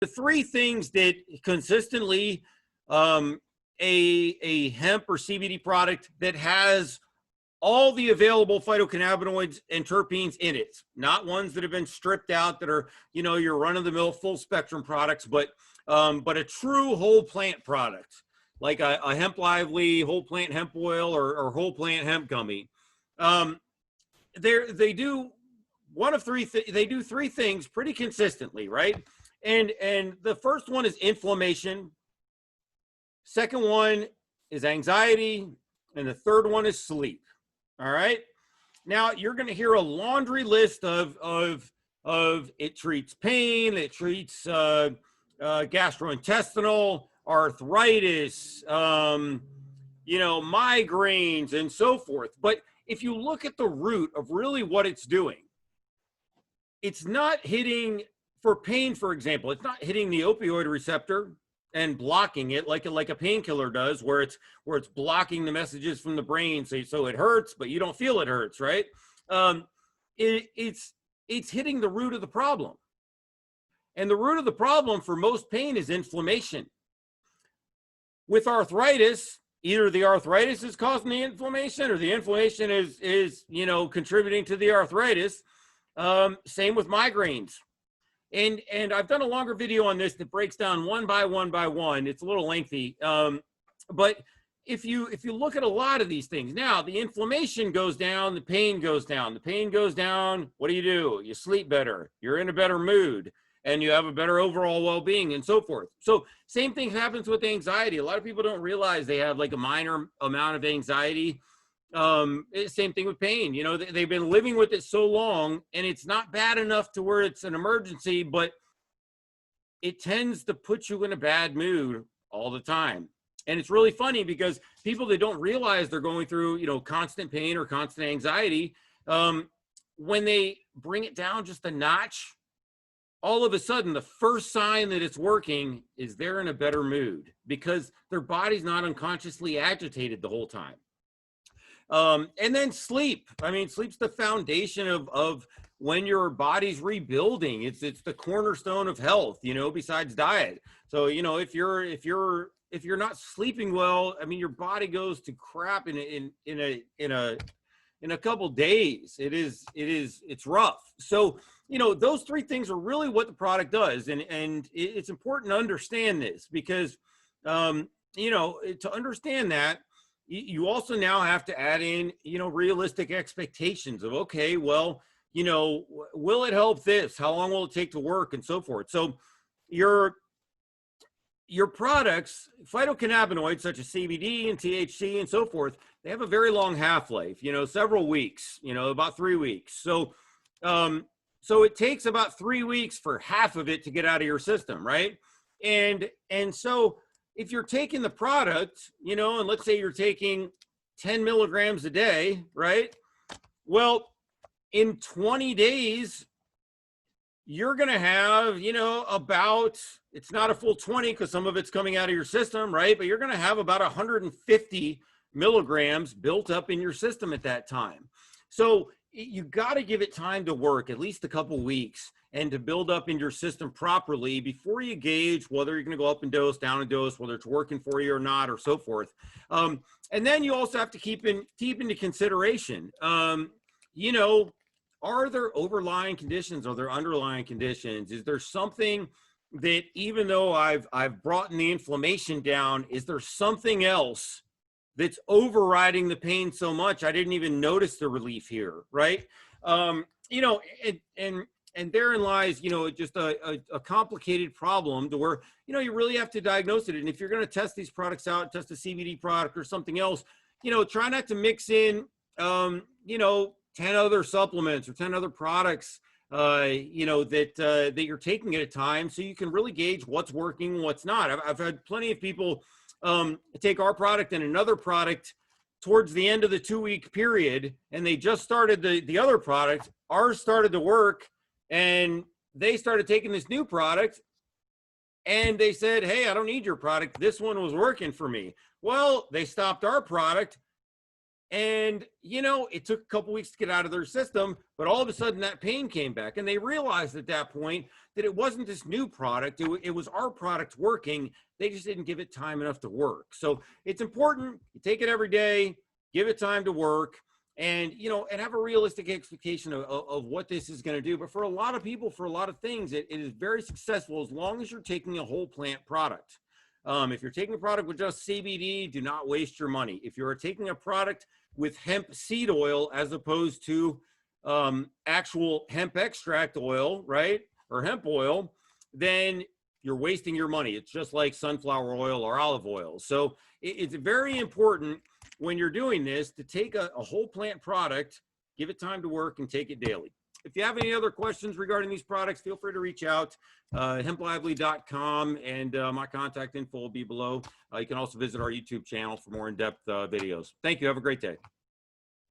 the three things that consistently a hemp or CBD product that has all the available phytocannabinoids and terpenes in it, not ones that have been stripped out that are, you know, your run-of-the-mill full spectrum products, but a true whole plant product, like a Hemp Lively whole plant hemp oil or whole plant hemp gummy. They do one of three. They do three things pretty consistently, right? And the first one is inflammation. Second one is anxiety, and the third one is sleep. All right. Now you're going to hear a laundry list of it treats pain, it treats gastrointestinal, arthritis, you know, migraines, and so forth. But if you look at the root of really what it's doing, it's not hitting, for pain, for example, it's not hitting the opioid receptor and blocking it like a painkiller does, where it's blocking the messages from the brain, so it hurts, but you don't feel it hurts, right? It's hitting the root of the problem. And the root of the problem for most pain is inflammation. With arthritis, either the arthritis is causing the inflammation or the inflammation is you know, contributing to the arthritis. Same with migraines. And I've done a longer video on this that breaks down one by one. It's a little lengthy. But if you look at a lot of these things, now the inflammation goes down, the pain goes down. The pain goes down, what do? You sleep better, you're in a better mood, and you have a better overall well-being, and so forth. So same thing happens with anxiety. A lot of people don't realize they have like a minor amount of anxiety. Same thing with pain. You know, they've been living with it so long, and it's not bad enough to where it's an emergency, but it tends to put you in a bad mood all the time. And it's really funny because people that don't realize they're going through, you know, constant pain or constant anxiety, when they bring it down just a notch, all of a sudden the first sign that it's working is they're in a better mood because their body's not unconsciously agitated the whole time. And then sleep. I mean, sleep's the foundation of when your body's rebuilding. It's the cornerstone of health, you know, besides diet. So, you know, if you're not sleeping well, I mean, your body goes to crap in a couple days. It's rough. So, you know, those three things are really what the product does. And it's important to understand this because, you know, to understand that, you also now have to add in, you know, realistic expectations of, okay, well, you know, will it help this? How long will it take to work, and so forth? So your products, phytocannabinoids such as CBD and THC and so forth, they have a very long half-life, you know, several weeks, you know, about 3 weeks. So, so it takes about 3 weeks for half of it to get out of your system, right? And so if you're taking the product, you know, and let's say you're taking 10 milligrams a day, right? Well, in 20 days, you're going to have, you know, about, it's not a full 20 because some of it's coming out of your system, right? But you're going to have about 150 milligrams built up in your system at that time. So you got to give it time to work, at least a couple weeks, and to build up in your system properly before you gauge whether you're going to go up in dose, down in dose, whether it's working for you or not, or so forth. And then you also have to keep into consideration, you know, are there overlying conditions? Are there underlying conditions? Is there something that, even though I've brought the inflammation down, is there something else that's overriding the pain so much I didn't even notice the relief here, right? You know, and therein lies, you know, just a complicated problem to where, you know, you really have to diagnose it. And if you're going to test these products out, test a CBD product or something else, you know, try not to mix in, you know, 10 other supplements or 10 other products, you know, that you're taking at a time, so you can really gauge what's working, what's not. I've had plenty of people take our product and another product towards the end of the 2-week period, and they just started the other product. Ours started to work, and they started taking this new product, and they said, hey, I don't need your product. This one was working for me. Well, they stopped our product. And, you know, it took a couple weeks to get out of their system, but all of a sudden that pain came back. And they realized at that point that it wasn't this new product. It was our product working. They just didn't give it time enough to work. So it's important. You take it every day, give it time to work, and, you know, and have a realistic expectation of what this is going to do. But for a lot of people, for a lot of things, it is very successful as long as you're taking a whole plant product. If you're taking a product with just CBD, do not waste your money. If you're taking a product with hemp seed oil as opposed to actual hemp extract oil, right, or hemp oil, then you're wasting your money. It's just like sunflower oil or olive oil. So it's very important when you're doing this to take a whole plant product, give it time to work, and take it daily. If you have any other questions regarding these products, feel free to reach out, hemplively.com, and my contact info will be below. You can also visit our YouTube channel for more in-depth videos. Thank you. Have a great day.